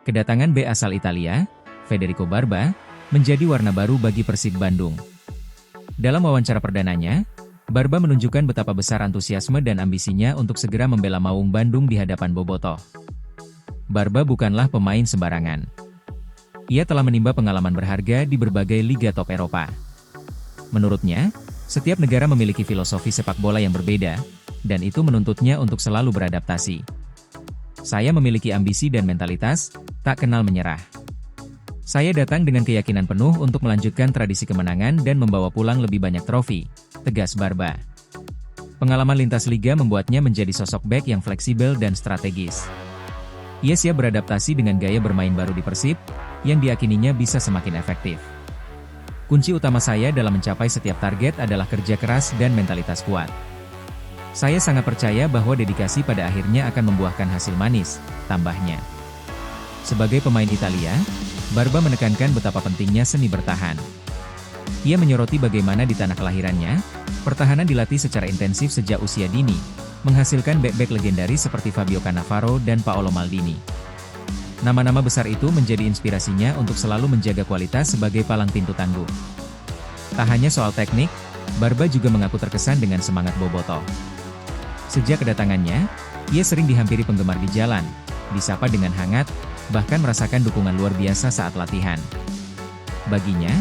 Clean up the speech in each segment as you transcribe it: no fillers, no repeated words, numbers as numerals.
Kedatangan bek asal Italia, Federico Barba, menjadi warna baru bagi Persib Bandung. Dalam wawancara perdananya, Barba menunjukkan betapa besar antusiasme dan ambisinya untuk segera membela Maung Bandung di hadapan Bobotoh. Barba bukanlah pemain sembarangan. Ia telah menimba pengalaman berharga di berbagai liga top Eropa. Menurutnya, setiap negara memiliki filosofi sepak bola yang berbeda, dan itu menuntutnya untuk selalu beradaptasi. Saya memiliki ambisi dan mentalitas, tak kenal menyerah. Saya datang dengan keyakinan penuh untuk melanjutkan tradisi kemenangan dan membawa pulang lebih banyak trofi, tegas Barba. Pengalaman lintas liga membuatnya menjadi sosok bek yang fleksibel dan strategis. Ia siap beradaptasi dengan gaya bermain baru di Persib, yang diyakininya bisa semakin efektif. Kunci utama saya dalam mencapai setiap target adalah kerja keras dan mentalitas kuat. Saya sangat percaya bahwa dedikasi pada akhirnya akan membuahkan hasil manis, tambahnya. Sebagai pemain Italia, Barba menekankan betapa pentingnya seni bertahan. Ia menyoroti bagaimana di tanah kelahirannya, pertahanan dilatih secara intensif sejak usia dini, menghasilkan bek-bek legendaris seperti Fabio Cannavaro dan Paolo Maldini. Nama-nama besar itu menjadi inspirasinya untuk selalu menjaga kualitas sebagai palang pintu tangguh. Tak hanya soal teknik, Barba juga mengaku terkesan dengan semangat Bobotoh. Sejak kedatangannya, ia sering dihampiri penggemar di jalan, disapa dengan hangat, bahkan merasakan dukungan luar biasa saat latihan. Baginya,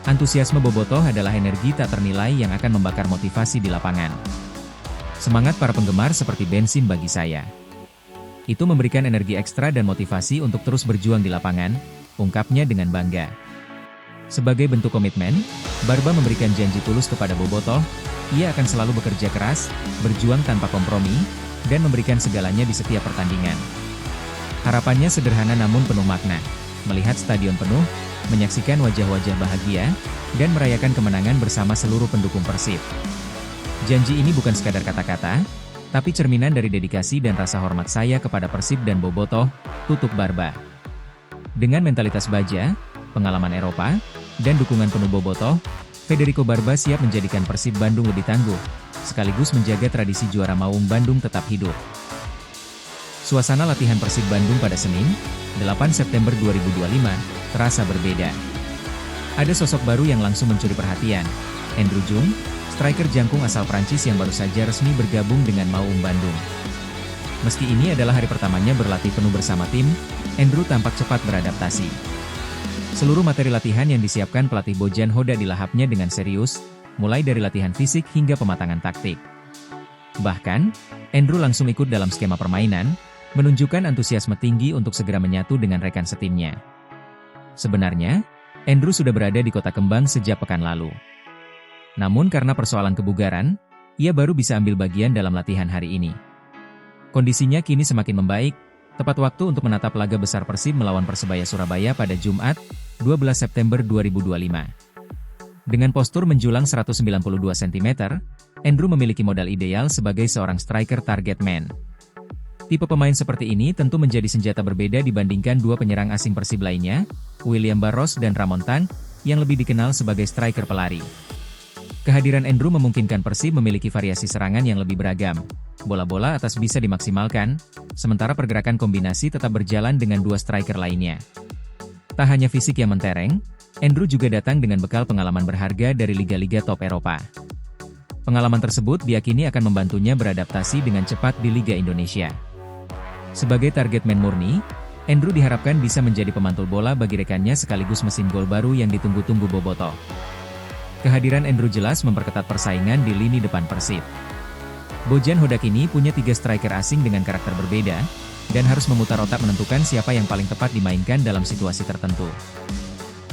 antusiasme Bobotoh adalah energi tak ternilai yang akan membakar motivasi di lapangan. Semangat para penggemar seperti bensin bagi saya. Itu memberikan energi ekstra dan motivasi untuk terus berjuang di lapangan, ungkapnya dengan bangga. Sebagai bentuk komitmen, Barba memberikan janji tulus kepada Bobotoh, ia akan selalu bekerja keras, berjuang tanpa kompromi, dan memberikan segalanya di setiap pertandingan. Harapannya sederhana namun penuh makna, melihat stadion penuh, menyaksikan wajah-wajah bahagia, dan merayakan kemenangan bersama seluruh pendukung Persib. Janji ini bukan sekadar kata-kata, tapi cerminan dari dedikasi dan rasa hormat saya kepada Persib dan Bobotoh, tutup Barba. Dengan mentalitas baja, pengalaman Eropa, dan dukungan penuh Bobotoh, Federico Barba siap menjadikan Persib Bandung lebih tangguh, sekaligus menjaga tradisi juara Maung Bandung tetap hidup. Suasana latihan Persib Bandung pada Senin, 8 September 2025, terasa berbeda. Ada sosok baru yang langsung mencuri perhatian, Andrew Jung, striker jangkung asal Prancis yang baru saja resmi bergabung dengan Maung Bandung. Meski ini adalah hari pertamanya berlatih penuh bersama tim, Andrew tampak cepat beradaptasi. Seluruh materi latihan yang disiapkan pelatih Bojan Hoda dilahapnya dengan serius, mulai dari latihan fisik hingga pematangan taktik. Bahkan, Andrew langsung ikut dalam skema permainan, menunjukkan antusiasme tinggi untuk segera menyatu dengan rekan setimnya. Sebenarnya, Andrew sudah berada di Kota Kembang sejak pekan lalu. Namun karena persoalan kebugaran, ia baru bisa ambil bagian dalam latihan hari ini. Kondisinya kini semakin membaik, tepat waktu untuk menatap laga besar Persib melawan Persebaya Surabaya pada Jumat, 12 September 2025. Dengan postur menjulang 192 cm, Andrew memiliki modal ideal sebagai seorang striker target man. Tipe pemain seperti ini tentu menjadi senjata berbeda dibandingkan dua penyerang asing Persib lainnya, William Barros dan Ramon Tang, yang lebih dikenal sebagai striker pelari. Kehadiran Andrew memungkinkan Persib memiliki variasi serangan yang lebih beragam. Bola-bola atas bisa dimaksimalkan, sementara pergerakan kombinasi tetap berjalan dengan dua striker lainnya. Tak hanya fisik yang mentereng, Andrew juga datang dengan bekal pengalaman berharga dari liga-liga top Eropa. Pengalaman tersebut diyakini akan membantunya beradaptasi dengan cepat di Liga Indonesia. Sebagai target man murni, Andrew diharapkan bisa menjadi pemantul bola bagi rekannya sekaligus mesin gol baru yang ditunggu-tunggu Bobotoh. Kehadiran Andrew jelas memperketat persaingan di lini depan Persib. Bojan Hoda kini punya 3 striker asing dengan karakter berbeda, dan harus memutar otak menentukan siapa yang paling tepat dimainkan dalam situasi tertentu.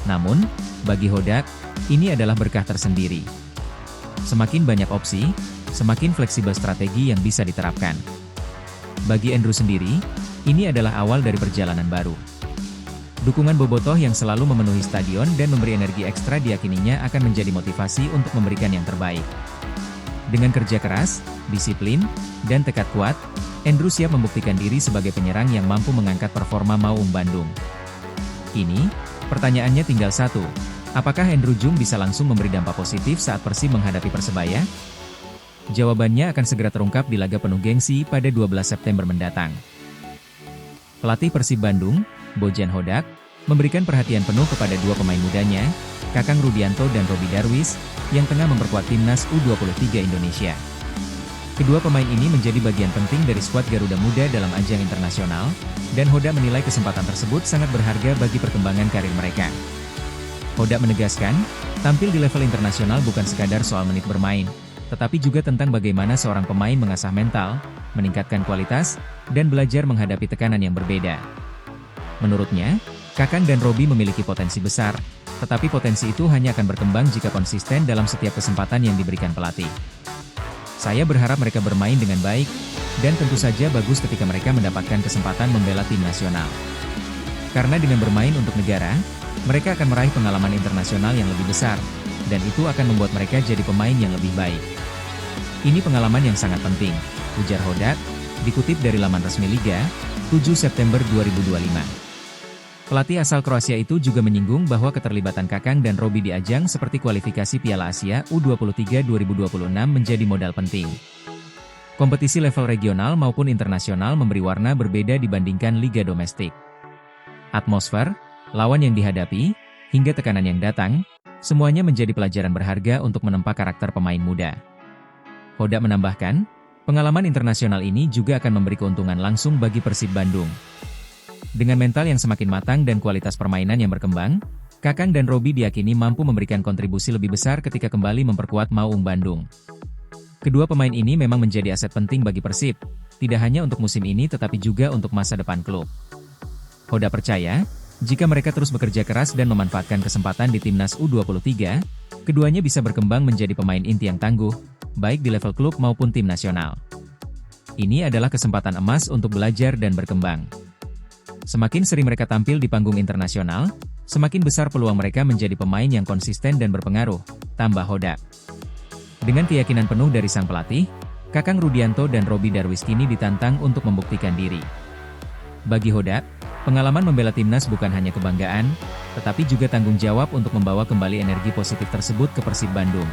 Namun, bagi Hoda, ini adalah berkah tersendiri. Semakin banyak opsi, semakin fleksibel strategi yang bisa diterapkan. Bagi Andrew sendiri, ini adalah awal dari perjalanan baru. Dukungan Bobotoh yang selalu memenuhi stadion dan memberi energi ekstra diyakininya akan menjadi motivasi untuk memberikan yang terbaik. Dengan kerja keras, disiplin, dan tekad kuat, Andrew siap membuktikan diri sebagai penyerang yang mampu mengangkat performa Maung Bandung. Kini, pertanyaannya tinggal satu, apakah Andrew Jung bisa langsung memberi dampak positif saat Persib menghadapi Persebaya? Jawabannya akan segera terungkap di laga penuh gengsi pada 12 September mendatang. Pelatih Persib Bandung, Bojan Hodak, memberikan perhatian penuh kepada dua pemain mudanya, Kakang Rudianto dan Robby Darwis, yang tengah memperkuat timnas U23 Indonesia. Kedua pemain ini menjadi bagian penting dari skuad Garuda Muda dalam ajang internasional, dan Hodak menilai kesempatan tersebut sangat berharga bagi perkembangan karir mereka. Hodak menegaskan, tampil di level internasional bukan sekadar soal menit bermain, tetapi juga tentang bagaimana seorang pemain mengasah mental, meningkatkan kualitas, dan belajar menghadapi tekanan yang berbeda. Menurutnya, Kakang dan Robby memiliki potensi besar, tetapi potensi itu hanya akan berkembang jika konsisten dalam setiap kesempatan yang diberikan pelatih. Saya berharap mereka bermain dengan baik, dan tentu saja bagus ketika mereka mendapatkan kesempatan membela tim nasional. Karena dengan bermain untuk negara, mereka akan meraih pengalaman internasional yang lebih besar, dan itu akan membuat mereka jadi pemain yang lebih baik. Ini pengalaman yang sangat penting, ujar Hodak, dikutip dari laman resmi Liga, 7 September 2025. Pelatih asal Kroasia itu juga menyinggung bahwa keterlibatan Kakang dan Robby di ajang seperti kualifikasi Piala Asia U23 2026 menjadi modal penting. Kompetisi level regional maupun internasional memberi warna berbeda dibandingkan liga domestik. Atmosfer, lawan yang dihadapi, hingga tekanan yang datang, semuanya menjadi pelajaran berharga untuk menempa karakter pemain muda. Hodak menambahkan, pengalaman internasional ini juga akan memberi keuntungan langsung bagi Persib Bandung. Dengan mental yang semakin matang dan kualitas permainan yang berkembang, Kakang dan Robby diyakini mampu memberikan kontribusi lebih besar ketika kembali memperkuat Maung Bandung. Kedua pemain ini memang menjadi aset penting bagi Persib, tidak hanya untuk musim ini tetapi juga untuk masa depan klub. Hodak percaya, jika mereka terus bekerja keras dan memanfaatkan kesempatan di timnas U23, keduanya bisa berkembang menjadi pemain inti yang tangguh, baik di level klub maupun tim nasional. Ini adalah kesempatan emas untuk belajar dan berkembang. Semakin sering mereka tampil di panggung internasional, semakin besar peluang mereka menjadi pemain yang konsisten dan berpengaruh, tambah Hodak. Dengan keyakinan penuh dari sang pelatih, Kakang Rudianto dan Robby Darwis kini ditantang untuk membuktikan diri. Bagi Hodak, pengalaman membela timnas bukan hanya kebanggaan, tetapi juga tanggung jawab untuk membawa kembali energi positif tersebut ke Persib Bandung.